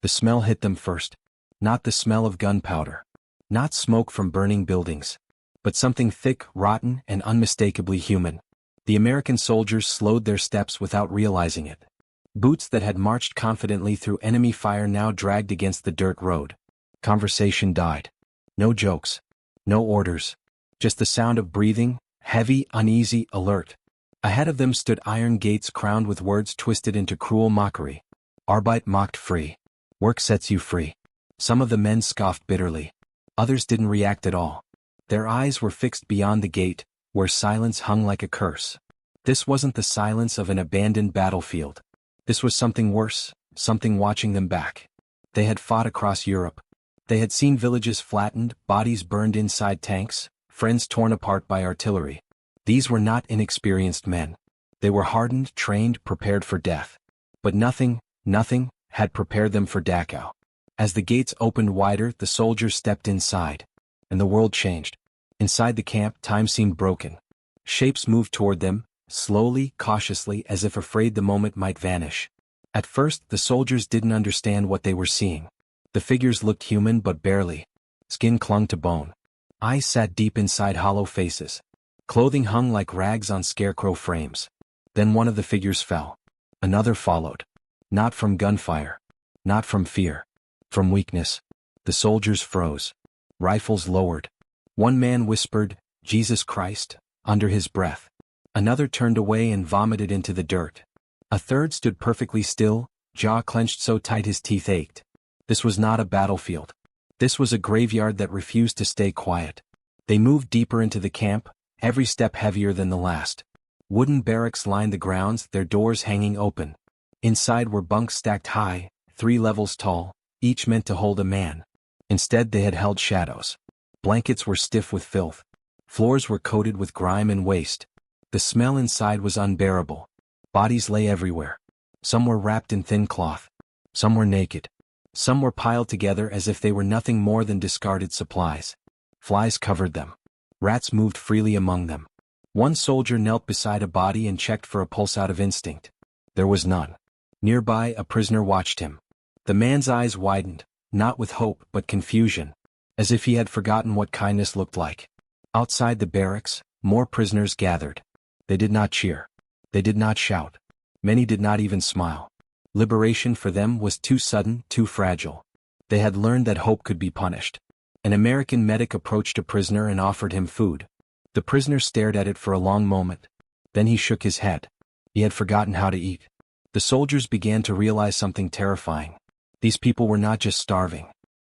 The smell hit them first. Not the smell of gunpowder. Not smoke from burning buildings. But something thick, rotten, and unmistakably human. The American soldiers slowed their steps without realizing it. Boots that had marched confidently through enemy fire now dragged against the dirt road. Conversation died. No jokes. No orders. Just the sound of breathing, heavy, uneasy, alert. Ahead of them stood iron gates crowned with words twisted into cruel mockery. Arbeit macht free. Work sets you free. Some of the men scoffed bitterly. Others didn't react at all. Their eyes were fixed beyond the gate, where silence hung like a curse. This wasn't the silence of an abandoned battlefield. This was something worse, something watching them back. They had fought across Europe. They had seen villages flattened, bodies burned inside tanks, friends torn apart by artillery. These were not inexperienced men. They were hardened, trained, prepared for death. But nothing had prepared them for Dachau. As the gates opened wider, the soldiers stepped inside. And the world changed. Inside the camp, time seemed broken. Shapes moved toward them, slowly, cautiously, as if afraid the moment might vanish. At first, the soldiers didn't understand what they were seeing. The figures looked human but barely. Skin clung to bone. Eyes sat deep inside hollow faces. Clothing hung like rags on scarecrow frames. Then one of the figures fell. Another followed. Not from gunfire. Not from fear. From weakness. The soldiers froze. Rifles lowered. One man whispered, "Jesus Christ," under his breath. Another turned away and vomited into the dirt. A third stood perfectly still, jaw clenched so tight his teeth ached. This was not a battlefield. This was a graveyard that refused to stay quiet. They moved deeper into the camp, every step heavier than the last. Wooden barracks lined the grounds, their doors hanging open. Inside were bunks stacked high, 3 levels tall, each meant to hold a man. Instead they had held shadows. Blankets were stiff with filth. Floors were coated with grime and waste. The smell inside was unbearable. Bodies lay everywhere. Some were wrapped in thin cloth. Some were naked. Some were piled together as if they were nothing more than discarded supplies. Flies covered them. Rats moved freely among them. One soldier knelt beside a body and checked for a pulse out of instinct. There was none. Nearby, a prisoner watched him. The man's eyes widened, not with hope but confusion, as if he had forgotten what kindness looked like. Outside the barracks, more prisoners gathered. They did not cheer. They did not shout. Many did not even smile. Liberation for them was too sudden, too fragile. They had learned that hope could be punished. An American medic approached a prisoner and offered him food. The prisoner stared at it for a long moment. Then he shook his head. He had forgotten how to eat. The soldiers began to realize something terrifying. These people were not just starving.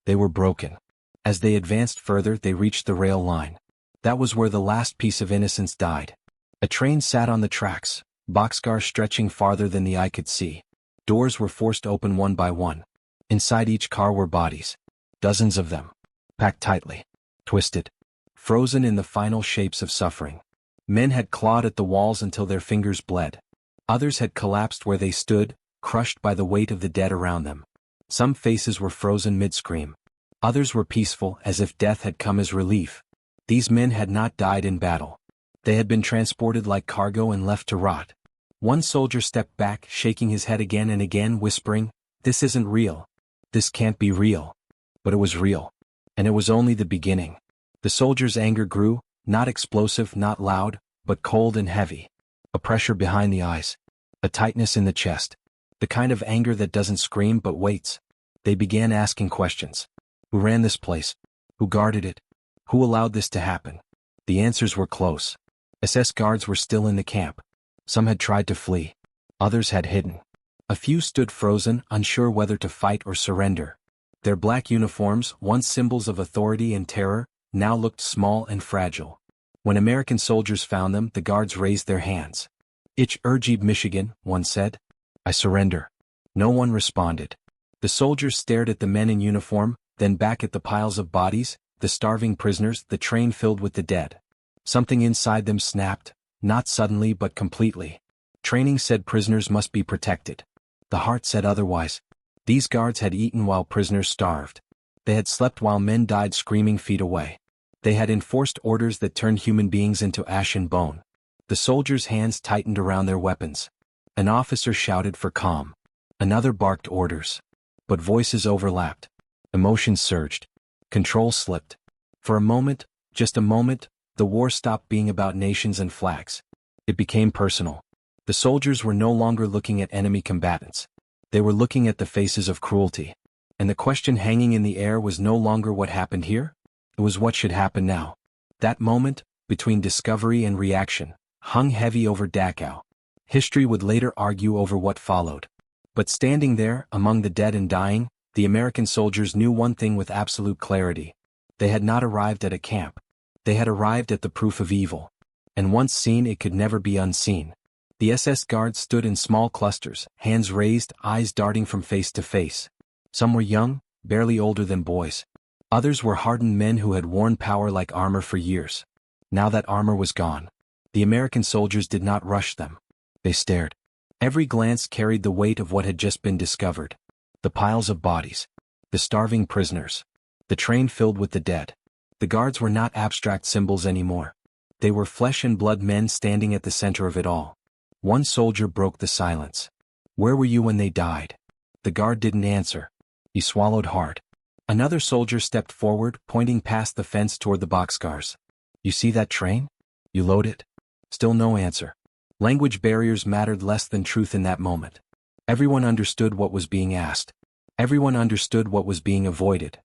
They were broken. As they advanced further, they reached the rail line. That was where the last piece of innocence died. A train sat on the tracks, boxcars stretching farther than the eye could see. Doors were forced open one by one. Inside each car were bodies. Dozens of them. Packed tightly. Twisted. Frozen in the final shapes of suffering. Men had clawed at the walls until their fingers bled. Others had collapsed where they stood, crushed by the weight of the dead around them. Some faces were frozen mid-scream. Others were peaceful, as if death had come as relief. These men had not died in battle. They had been transported like cargo and left to rot. One soldier stepped back, shaking his head again and again, whispering, "This isn't real. This can't be real." But it was real. And it was only the beginning. The soldier's anger grew, not explosive, not loud, but cold and heavy. A pressure behind the eyes. A tightness in the chest. The kind of anger that doesn't scream but waits. They began asking questions. Who ran this place? Who guarded it? Who allowed this to happen? The answers were close. SS guards were still in the camp. Some had tried to flee. Others had hidden. A few stood frozen, unsure whether to fight or surrender. Their black uniforms, once symbols of authority and terror, now looked small and fragile. When American soldiers found them, the guards raised their hands. "Ich ergebe Michigan," one said. "I surrender." No one responded. The soldiers stared at the men in uniform, then back at the piles of bodies, the starving prisoners, the train filled with the dead. Something inside them snapped, not suddenly but completely. Training said prisoners must be protected. The heart said otherwise. These guards had eaten while prisoners starved. They had slept while men died screaming feet away. They had enforced orders that turned human beings into ash and bone. The soldiers' hands tightened around their weapons. An officer shouted for calm. Another barked orders. but voices overlapped. Emotions surged. Control slipped. For a moment, just a moment, the war stopped being about nations and flags. It became personal. The soldiers were no longer looking at enemy combatants. They were looking at the faces of cruelty. And the question hanging in the air was no longer what happened here. It was what should happen now. That moment, between discovery and reaction, hung heavy over Dachau. History would later argue over what followed. But standing there, among the dead and dying, the American soldiers knew one thing with absolute clarity. They had not arrived at a camp. They had arrived at the proof of evil. And once seen, it could never be unseen. The SS guards stood in small clusters, hands raised, eyes darting from face to face. Some were young, barely older than boys. Others were hardened men who had worn power like armor for years. Now that armor was gone. The American soldiers did not rush them. They stared. Every glance carried the weight of what had just been discovered. The piles of bodies. The starving prisoners. The train filled with the dead. The guards were not abstract symbols anymore. They were flesh and blood men standing at the center of it all. One soldier broke the silence. "Where were you when they died?" The guard didn't answer. He swallowed hard. Another soldier stepped forward, pointing past the fence toward the boxcars. "You see that train? You load it?" Still no answer. Language barriers mattered less than truth in that moment. Everyone understood what was being asked. Everyone understood what was being avoided.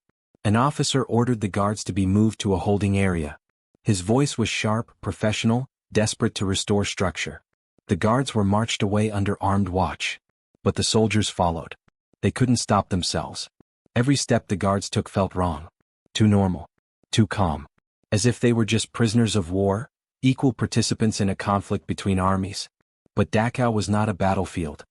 An officer ordered the guards to be moved to a holding area. His voice was sharp, professional, desperate to restore structure. The guards were marched away under armed watch. But the soldiers followed. They couldn't stop themselves. Every step the guards took felt wrong. Too normal. Too calm. As if they were just prisoners of war, equal participants in a conflict between armies. But Dachau was not a battlefield.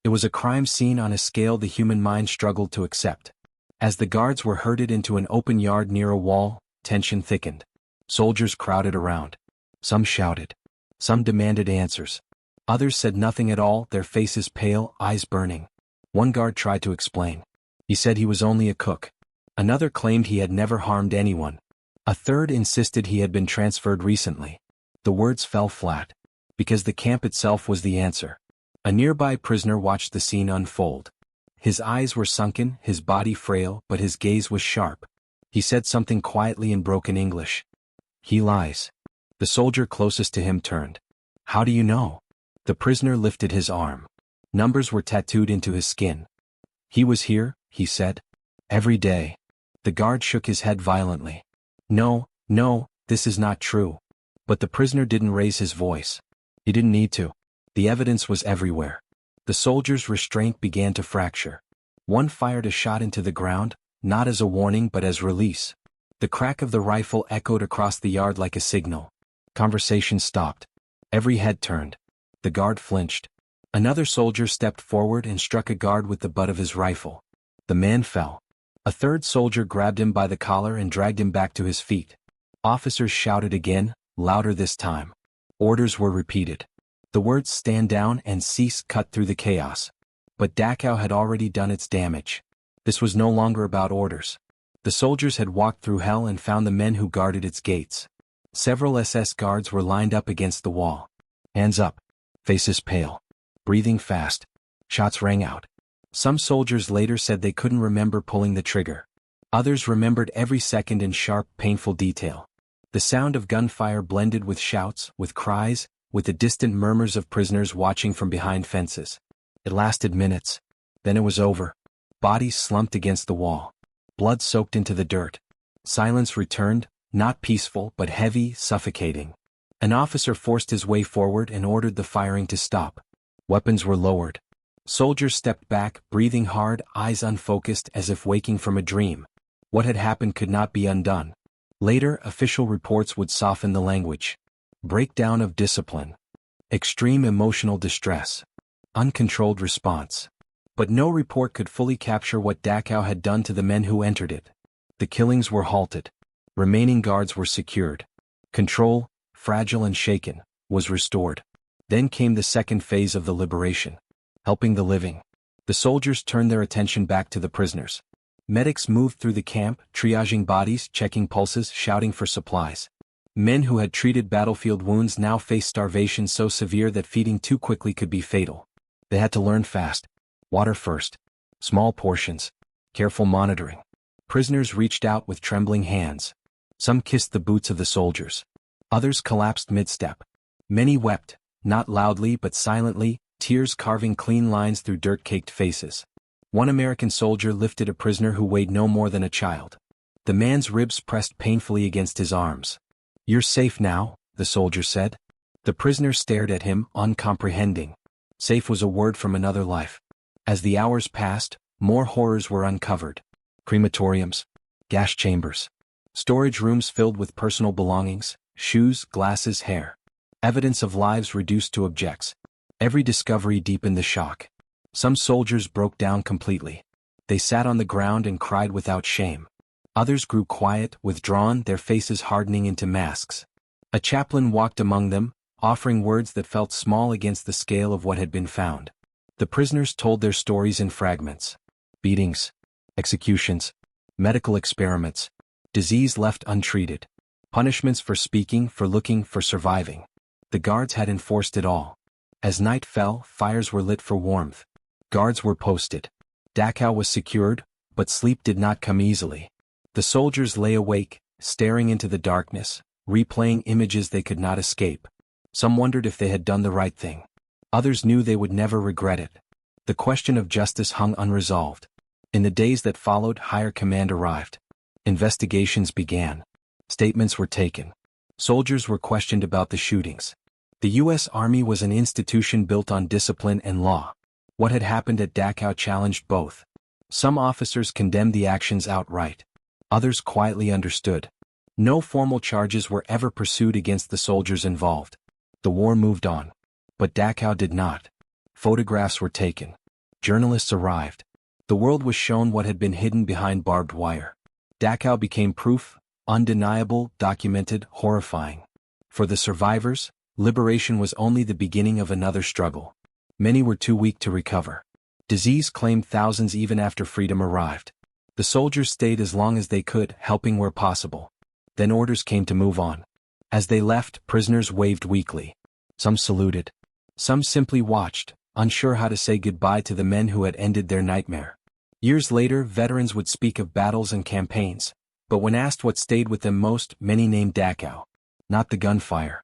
It was a crime scene on a scale the human mind struggled to accept. As the guards were herded into an open yard near a wall, tension thickened. Soldiers crowded around. Some shouted. Some demanded answers. Others said nothing at all, their faces pale, eyes burning. One guard tried to explain. He said he was only a cook. Another claimed he had never harmed anyone. A third insisted he had been transferred recently. The words fell flat. Because the camp itself was the answer. A nearby prisoner watched the scene unfold. His eyes were sunken, his body frail, but his gaze was sharp. He said something quietly in broken English. "He lies." The soldier closest to him turned. "How do you know?" The prisoner lifted his arm. Numbers were tattooed into his skin. "He was here," he said. "Every day." The guard shook his head violently. No, this is not true." But the prisoner didn't raise his voice. He didn't need to. The evidence was everywhere. The soldier's restraint began to fracture. One fired a shot into the ground, not as a warning but as release. The crack of the rifle echoed across the yard like a signal. Conversation stopped. Every head turned. The guard flinched. Another soldier stepped forward and struck a guard with the butt of his rifle. The man fell. A third soldier grabbed him by the collar and dragged him back to his feet. Officers shouted again, louder this time. Orders were repeated. The words "stand down" and "cease" cut through the chaos. But Dachau had already done its damage. This was no longer about orders. The soldiers had walked through hell and found the men who guarded its gates. Several SS guards were lined up against the wall. Hands up. Faces pale. Breathing fast. Shots rang out. Some soldiers later said they couldn't remember pulling the trigger. Others remembered every second in sharp, painful detail. The sound of gunfire blended with shouts, with cries, with the distant murmurs of prisoners watching from behind fences. It lasted minutes. Then it was over. Bodies slumped against the wall. Blood soaked into the dirt. Silence returned, not peaceful but heavy, suffocating. An officer forced his way forward and ordered the firing to stop. Weapons were lowered. Soldiers stepped back, breathing hard, eyes unfocused as if waking from a dream. What had happened could not be undone. Later, official reports would soften the language. Breakdown of discipline. Extreme emotional distress. Uncontrolled response. But no report could fully capture what Dachau had done to the men who entered it. The killings were halted. Remaining guards were secured. Control, fragile and shaken, was restored. Then came the second phase of the liberation. Helping the living. The soldiers turned their attention back to the prisoners. Medics moved through the camp, triaging bodies, checking pulses, shouting for supplies. Men who had treated battlefield wounds now faced starvation so severe that feeding too quickly could be fatal. They had to learn fast. Water first. Small portions. Careful monitoring. Prisoners reached out with trembling hands. Some kissed the boots of the soldiers. Others collapsed mid-step. Many wept, not loudly but silently, tears carving clean lines through dirt-caked faces. One American soldier lifted a prisoner who weighed no more than a child. The man's ribs pressed painfully against his arms. "You're safe now," the soldier said. The prisoner stared at him, uncomprehending. Safe was a word from another life. As the hours passed, more horrors were uncovered. Crematoriums, gas chambers, storage rooms filled with personal belongings, shoes, glasses, hair. Evidence of lives reduced to objects. Every discovery deepened the shock. Some soldiers broke down completely. They sat on the ground and cried without shame. Others grew quiet, withdrawn, their faces hardening into masks. A chaplain walked among them, offering words that felt small against the scale of what had been found. The prisoners told their stories in fragments. Beatings, executions, medical experiments, disease left untreated, punishments for speaking, for looking, for surviving. The guards had enforced it all. As night fell, fires were lit for warmth. Guards were posted. Dachau was secured, but sleep did not come easily. The soldiers lay awake, staring into the darkness, replaying images they could not escape. Some wondered if they had done the right thing. Others knew they would never regret it. The question of justice hung unresolved. In the days that followed, higher command arrived. Investigations began. Statements were taken. Soldiers were questioned about the shootings. The U.S. Army was an institution built on discipline and law. What had happened at Dachau challenged both. Some officers condemned the actions outright. Others quietly understood. No formal charges were ever pursued against the soldiers involved. The war moved on. But Dachau did not. Photographs were taken. Journalists arrived. The world was shown what had been hidden behind barbed wire. Dachau became proof, undeniable, documented, horrifying. For the survivors, liberation was only the beginning of another struggle. Many were too weak to recover. Disease claimed thousands even after freedom arrived. The soldiers stayed as long as they could, helping where possible. Then orders came to move on. As they left, prisoners waved weakly. Some saluted. Some simply watched, unsure how to say goodbye to the men who had ended their nightmare. Years later, veterans would speak of battles and campaigns, but when asked what stayed with them most, many named Dachau. Not the gunfire.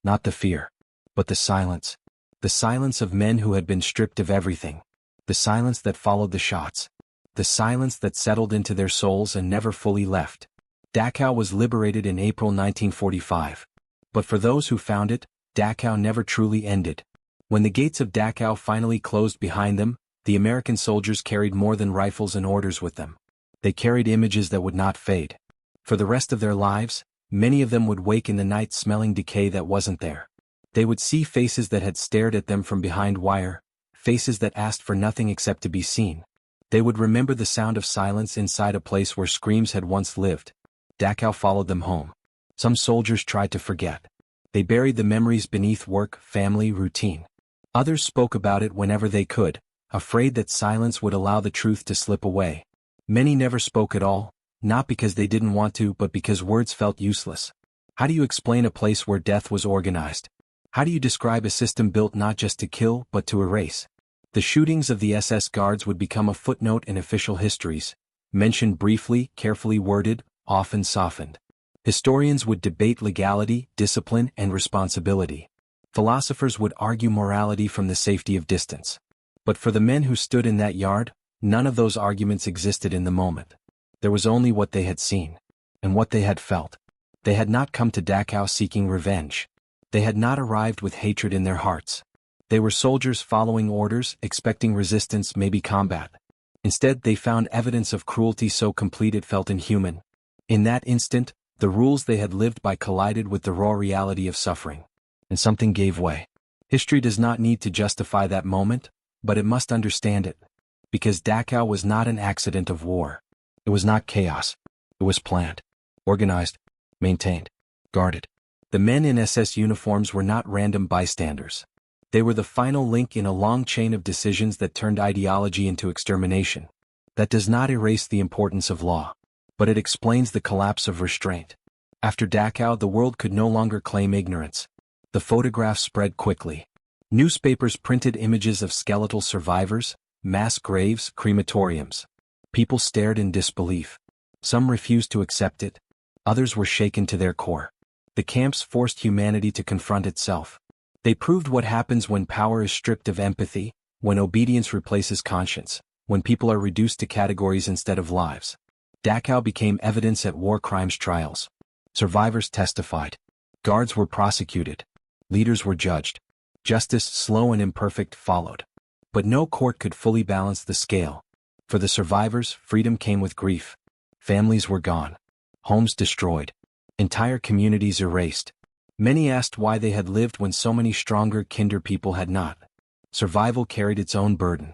Not the fear. But the silence. The silence of men who had been stripped of everything. The silence that followed the shots. The silence that settled into their souls and never fully left. Dachau was liberated in April 1945. But for those who found it, Dachau never truly ended. When the gates of Dachau finally closed behind them, the American soldiers carried more than rifles and orders with them. They carried images that would not fade. For the rest of their lives, many of them would wake in the night smelling decay that wasn't there. They would see faces that had stared at them from behind wire, faces that asked for nothing except to be seen. They would remember the sound of silence inside a place where screams had once lived. Dachau followed them home. Some soldiers tried to forget. They buried the memories beneath work, family, routine. Others spoke about it whenever they could, afraid that silence would allow the truth to slip away. Many never spoke at all, not because they didn't want to but because words felt useless. How do you explain a place where death was organized? How do you describe a system built not just to kill but to erase? The shootings of the SS guards would become a footnote in official histories, mentioned briefly, carefully worded, often softened. Historians would debate legality, discipline, and responsibility. Philosophers would argue morality from the safety of distance. But for the men who stood in that yard, none of those arguments existed in the moment. There was only what they had seen, and what they had felt. They had not come to Dachau seeking revenge. They had not arrived with hatred in their hearts. They were soldiers following orders, expecting resistance, maybe combat. Instead, they found evidence of cruelty so complete it felt inhuman. In that instant, the rules they had lived by collided with the raw reality of suffering. And something gave way. History does not need to justify that moment, but it must understand it. Because Dachau was not an accident of war. It was not chaos. It was planned, organized, maintained, guarded. The men in SS uniforms were not random bystanders. They were the final link in a long chain of decisions that turned ideology into extermination. That does not erase the importance of law, but it explains the collapse of restraint. After Dachau, the world could no longer claim ignorance. The photographs spread quickly. Newspapers printed images of skeletal survivors, mass graves, crematoriums. People stared in disbelief. Some refused to accept it. Others were shaken to their core. The camps forced humanity to confront itself. They proved what happens when power is stripped of empathy, when obedience replaces conscience, when people are reduced to categories instead of lives. Dachau became evidence at war crimes trials. Survivors testified. Guards were prosecuted. Leaders were judged. Justice, slow and imperfect, followed. But no court could fully balance the scale. For the survivors, freedom came with grief. Families were gone. Homes destroyed. Entire communities erased. Many asked why they had lived when so many stronger, kinder people had not. Survival carried its own burden.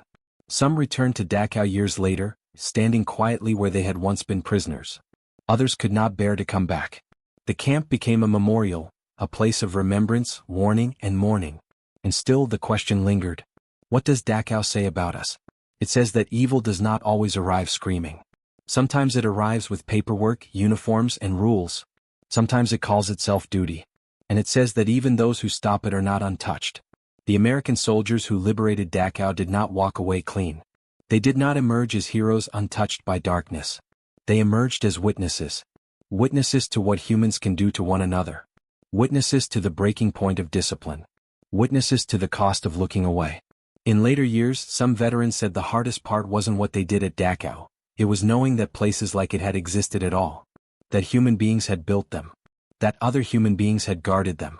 Some returned to Dachau years later, standing quietly where they had once been prisoners. Others could not bear to come back. The camp became a memorial, a place of remembrance, warning, and mourning. And still the question lingered. What does Dachau say about us? It says that evil does not always arrive screaming. Sometimes it arrives with paperwork, uniforms, and rules. Sometimes it calls itself duty. And it says that even those who stop it are not untouched. The American soldiers who liberated Dachau did not walk away clean. They did not emerge as heroes untouched by darkness. They emerged as witnesses. Witnesses to what humans can do to one another. Witnesses to the breaking point of discipline. Witnesses to the cost of looking away. In later years, some veterans said the hardest part wasn't what they did at Dachau. It was knowing that places like it had existed at all. That human beings had built them. That other human beings had guarded them.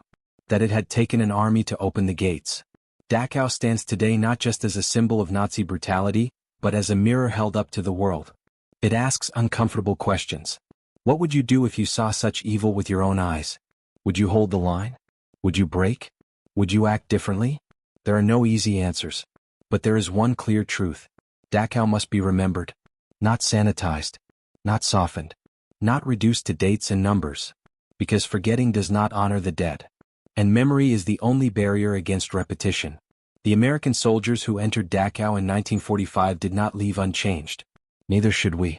That it had taken an army to open the gates. Dachau stands today not just as a symbol of Nazi brutality, but as a mirror held up to the world. It asks uncomfortable questions. What would you do if you saw such evil with your own eyes? Would you hold the line? Would you break? Would you act differently? There are no easy answers. But there is one clear truth. Dachau must be remembered. Not sanitized. Not softened. Not reduced to dates and numbers. Because forgetting does not honor the dead. And memory is the only barrier against repetition. The American soldiers who entered Dachau in 1945 did not leave unchanged. Neither should we.